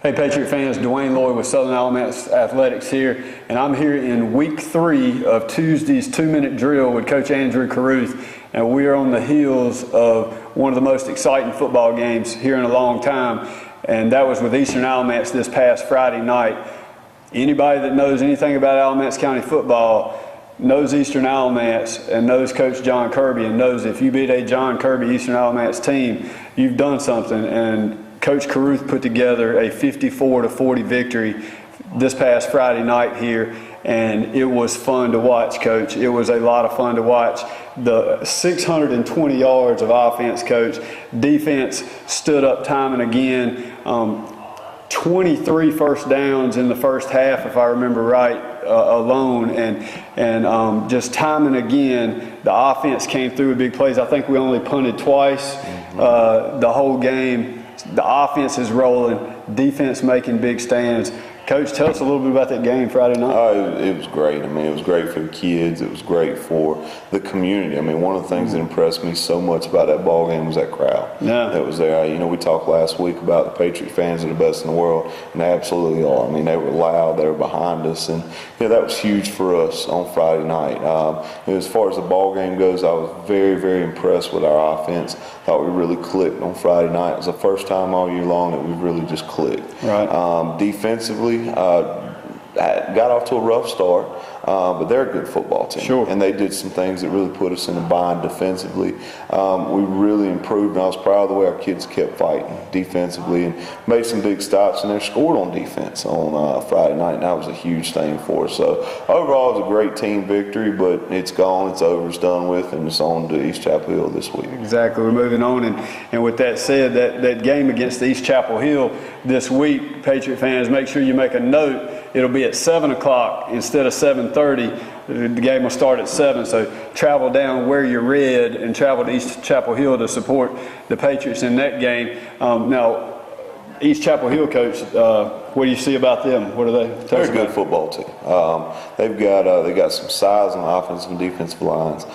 Hey Patriot fans, Dwain Lloyd with Southern Alamance Athletics here, and I'm here in week 3 of Tuesday's 2-minute drill with Coach Andrew Carrouth, and we are on the heels of one of the most exciting football games here in a long time, and that was with Eastern Alamance this past Friday night. Anybody that knows anything about Alamance County football knows Eastern Alamance and knows Coach John Kirby and knows if you beat a John Kirby Eastern Alamance team, you've done something. And Coach Carrouth put together a 54-40 victory this past Friday night here, and it was fun to watch, Coach. It was a lot of fun to watch. The 620 yards of offense, Coach. Defense stood up time and again. 23 first downs in the first half, if I remember right, alone, and just time and again, the offense came through with big plays. I think we only punted twice the whole game. The offense is rolling, defense making big stands. Coach, tell us a little bit about that game Friday night. It was great. I mean, it was great for the kids. It was great for the community. I mean, one of the things that impressed me so much about that ball game was that crowd that was there. You know, we talked last week about the Patriot fans are the best in the world, and they absolutely are. I mean, they were loud. They were behind us, and that was huge for us on Friday night. As far as the ball game goes, I was very, very impressed with our offense. Thought we really clicked on Friday night. It was the first time all year long that we really just clicked. Right. Defensively, got off to a rough start, but they're a good football team. Sure. And they did some things that really put us in a bind defensively. We really improved, and I was proud of the way our kids kept fighting defensively and made some big stops, and they scored on defense on Friday night, and that was a huge thing for us. So overall, it was a great team victory, but it's gone, it's over, it's done with, and it's on to East Chapel Hill this week. Exactly. We're moving on, and with that said, that game against East Chapel Hill this week, Patriot fans, make sure you make a note. It'll be at 7 o'clock instead of 7:30. The game will start at 7, so travel down, wear your red, and travel to East Chapel Hill to support the Patriots in that game. Now, East Chapel Hill, Coach, what do you see about them? What are they? They're a good football team. They've got some size on the offensive and defensive lines.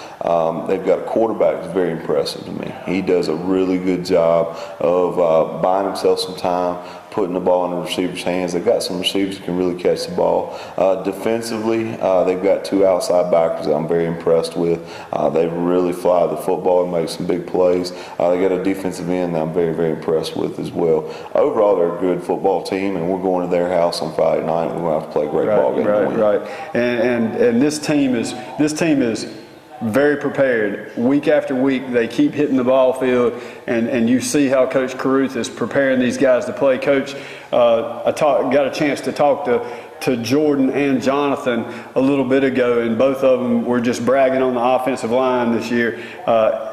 They've got a quarterback that's very impressive to me. He does a really good job of buying himself some time, putting the ball in the receiver's hands. They've got some receivers that can really catch the ball. Defensively, they've got 2 outside backers that I'm very impressed with. They really fly the football and make some big plays. They got a defensive end that I'm very, very impressed with as well. Overall, they're a good football team, and we're going to their house on Friday night. We're going to have to play a great ball game. Right. And this team is very prepared. Week after week, they keep hitting the ball field, and you see how Coach Carrouth is preparing these guys to play. Coach, I got a chance to talk to Jordan and Jonathan a little bit ago, and both of them were just bragging on the offensive line this year.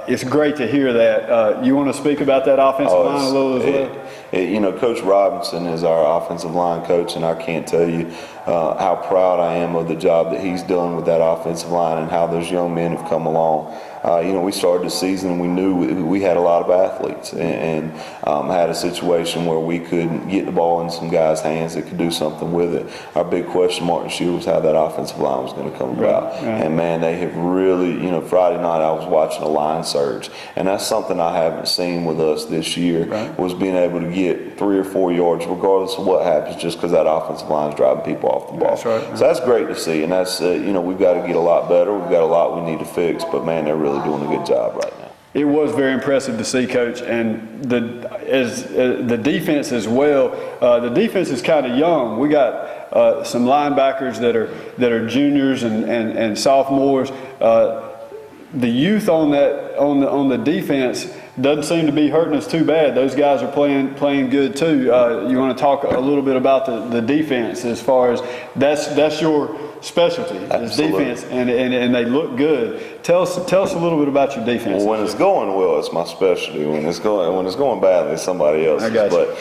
It's great to hear that. You want to speak about that offensive line a little as well? Coach Robinson is our offensive line coach, and I can't tell you how proud I am of the job that he's done with that offensive line and how those young men have come along. We started the season and we knew we had a lot of athletes and had a situation where we could get the ball in some guys' hands that could do something with it. Our big question mark this year was how that offensive line was going to come about. Right. And man, they have really, Friday night I was watching a line surge, and that's something I haven't seen with us this year, was being able to get 3 or 4 yards regardless of what happens, just because that offensive line is driving people off the ball. That's right. So that's great to see, and that's, we've got to get a lot better. We've got a lot we need to fix, but man, they're really doing a good job right now. It was very impressive to see, Coach, and the defense as well. The defense is kind of young. We got some linebackers that are juniors and sophomores. The youth on the defense doesn't seem to be hurting us too bad. Those guys are playing good too. You want to talk a little bit about the defense, as far as that's your specialty, is defense, and they look good. Tell us a little bit about your defense. Well, when it's going well, it's my specialty. When it's going badly, it's somebody else's. I got you. But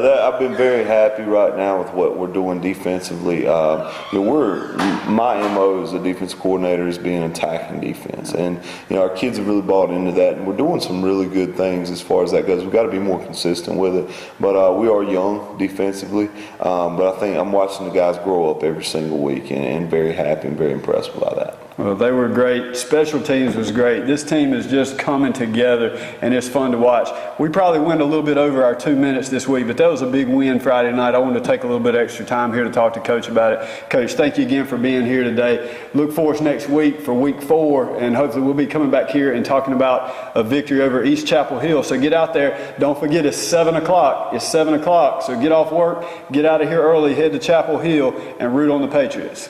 I've been very happy right now with what we're doing defensively. My MO as a defense coordinator is being attacking defense, and our kids have really bought into that, and we're doing some really good things as far as that goes. We've got to be more consistent with it, but we are young defensively. But I think I'm watching the guys grow up every single week, and very happy and very impressed by that. Well, they were great. Special teams was great. This team is just coming together, and it's fun to watch. We probably went a little bit over our 2 minutes this week, but that was a big win Friday night. I wanted to take a little bit extra time here to talk to Coach about it. Coach, thank you again for being here today. Look for us next week for week 4, and hopefully we'll be coming back here and talking about a victory over East Chapel Hill. So get out there. Don't forget it's 7 o'clock. It's 7 o'clock. So get off work, get out of here early, head to Chapel Hill, and root on the Patriots.